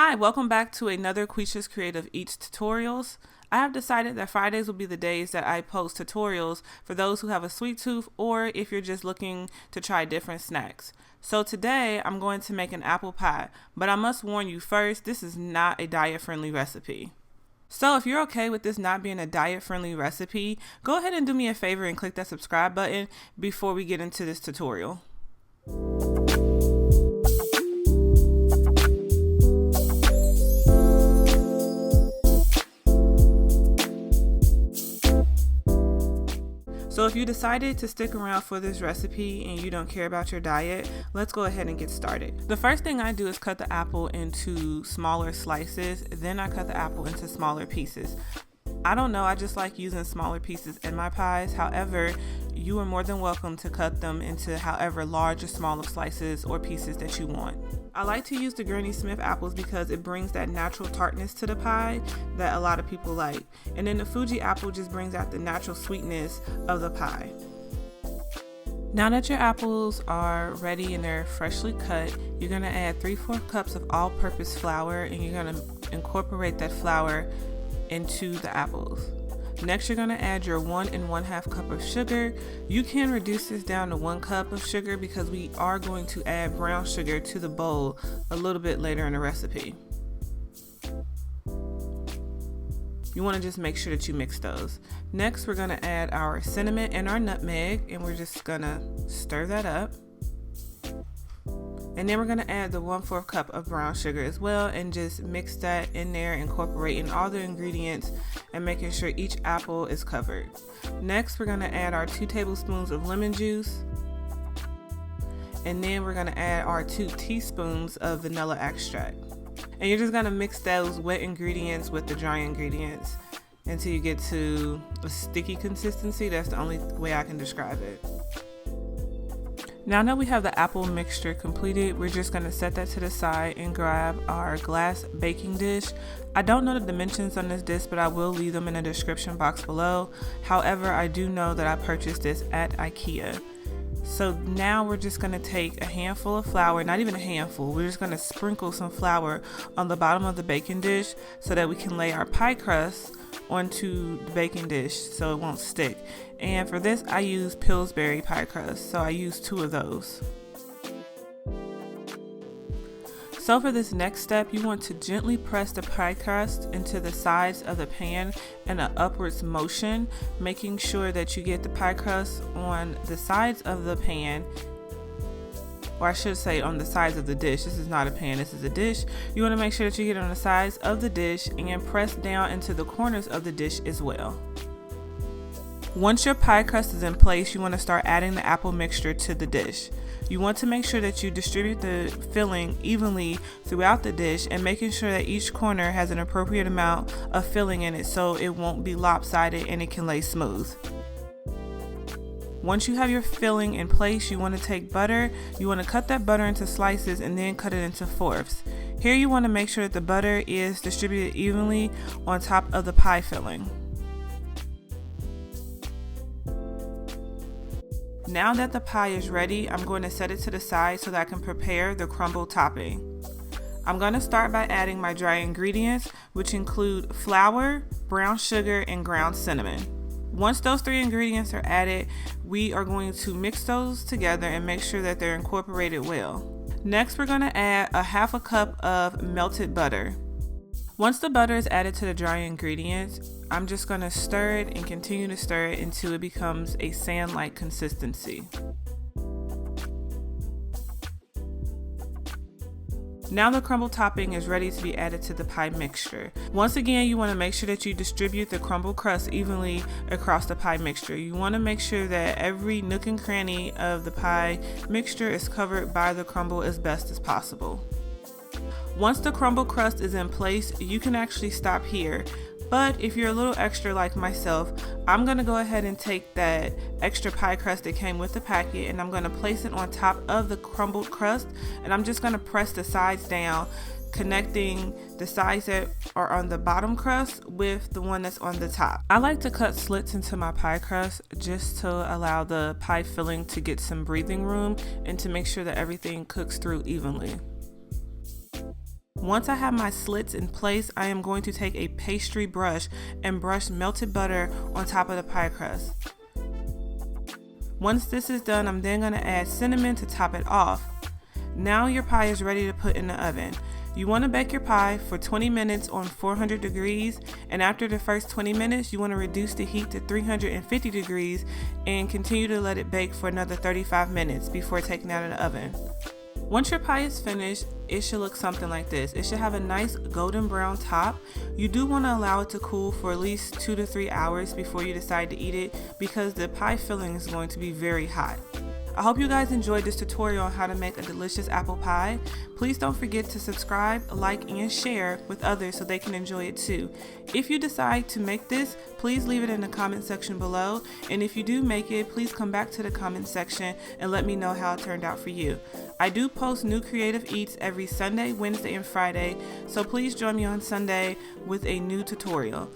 Hi, welcome back to another Quisha's Creative Eats tutorials. I have decided that Fridays will be the days that I post tutorials for those who have a sweet tooth or if you're just looking to try different snacks. So today I'm going to make an apple pie, but I must warn you first, this is not a diet-friendly recipe. So if you're okay with this not being a diet-friendly recipe, go ahead and do me a favor and click that subscribe button before we get into this tutorial. So if you decided to stick around for this recipe and you don't care about your diet, let's go ahead and get started. The first thing I do is cut the apple into smaller slices, then I cut the apple into smaller pieces. I don't know, I just like using smaller pieces in my pies. However, you are more than welcome to cut them into however large or small of slices or pieces that you want. I like to use the Granny Smith apples because it brings that natural tartness to the pie that a lot of people like. And then the Fuji apple just brings out the natural sweetness of the pie. Now that your apples are ready and they're freshly cut, you're going to add 3/4 cups of all-purpose flour and you're going to incorporate that flour into the apples. Next, you're going to add your 1 1/2 cup of sugar. You can reduce this down to 1 cup of sugar because we are going to add brown sugar to the bowl a little bit later in the recipe. You want to just make sure that you mix those. Next, we're going to add our cinnamon and our nutmeg, and we're just going to stir that up. And then we're going to add the 1/4 cup of brown sugar as well and just mix that in there, incorporating all the ingredients and making sure each apple is covered. Next, we're going to add our 2 tablespoons of lemon juice. And then we're going to add our 2 teaspoons of vanilla extract. And you're just going to mix those wet ingredients with the dry ingredients until you get to a sticky consistency. That's the only way I can describe it. Now that we have the apple mixture completed, we're just going to set that to the side and grab our glass baking dish. I don't know the dimensions on this dish, but I will leave them in the description box below. However, I do know that I purchased this at IKEA. So now we're just going to take a handful of flour, not even a handful, we're just going to sprinkle some flour on the bottom of the baking dish so that we can lay our pie crust onto the baking dish so it won't stick. And for this I use Pillsbury pie crust, so I use 2 of those. So for this next step, you want to gently press the pie crust into the sides of the pan in an upwards motion, making sure that you get the pie crust on the sides of the pan, or I should say on the sides of the dish. This is not a pan, this is a dish. You want to make sure that you get it on the sides of the dish and press down into the corners of the dish as well. Once your pie crust is in place, you want to start adding the apple mixture to the dish. You want to make sure that you distribute the filling evenly throughout the dish and making sure that each corner has an appropriate amount of filling in it so it won't be lopsided and it can lay smooth. Once you have your filling in place, you want to take butter. You want to cut that butter into slices and then cut it into fourths. Here you want to make sure that the butter is distributed evenly on top of the pie filling. Now that the pie is ready, I'm going to set it to the side so that I can prepare the crumble topping. I'm going to start by adding my dry ingredients, which include flour, brown sugar, and ground cinnamon. Once those 3 ingredients are added, we are going to mix those together and make sure that they're incorporated well. Next, we're going to add a 1/2 cup of melted butter. Once the butter is added to the dry ingredients, I'm just going to stir it and continue to stir it until it becomes a sand-like consistency. Now the crumble topping is ready to be added to the pie mixture. Once again, you want to make sure that you distribute the crumble crust evenly across the pie mixture. You want to make sure that every nook and cranny of the pie mixture is covered by the crumble as best as possible. Once the crumble crust is in place, you can actually stop here. But if you're a little extra like myself, I'm going to go ahead and take that extra pie crust that came with the packet and I'm going to place it on top of the crumbled crust, and I'm just going to press the sides down, connecting the sides that are on the bottom crust with the one that's on the top. I like to cut slits into my pie crust just to allow the pie filling to get some breathing room and to make sure that everything cooks through evenly. Once I have my slits in place, I am going to take a pastry brush and brush melted butter on top of the pie crust. Once this is done, I'm then going to add cinnamon to top it off. Now your pie is ready to put in the oven. You want to bake your pie for 20 minutes on 400 degrees, and after the first 20 minutes you want to reduce the heat to 350 degrees and continue to let it bake for another 35 minutes before taking it out of the oven. Once your pie is finished, it should look something like this. It should have a nice golden brown top. You do want to allow it to cool for at least 2 to 3 hours before you decide to eat it, because the pie filling is going to be very hot. I hope you guys enjoyed this tutorial on how to make a delicious apple pie. Please don't forget to subscribe, like, and share with others so they can enjoy it too. If you decide to make this, please leave it in the comment section below. And if you do make it, please come back to the comment section and let me know how it turned out for you. I do post new creative eats every Sunday, Wednesday, and Friday, so please join me on Sunday with a new tutorial.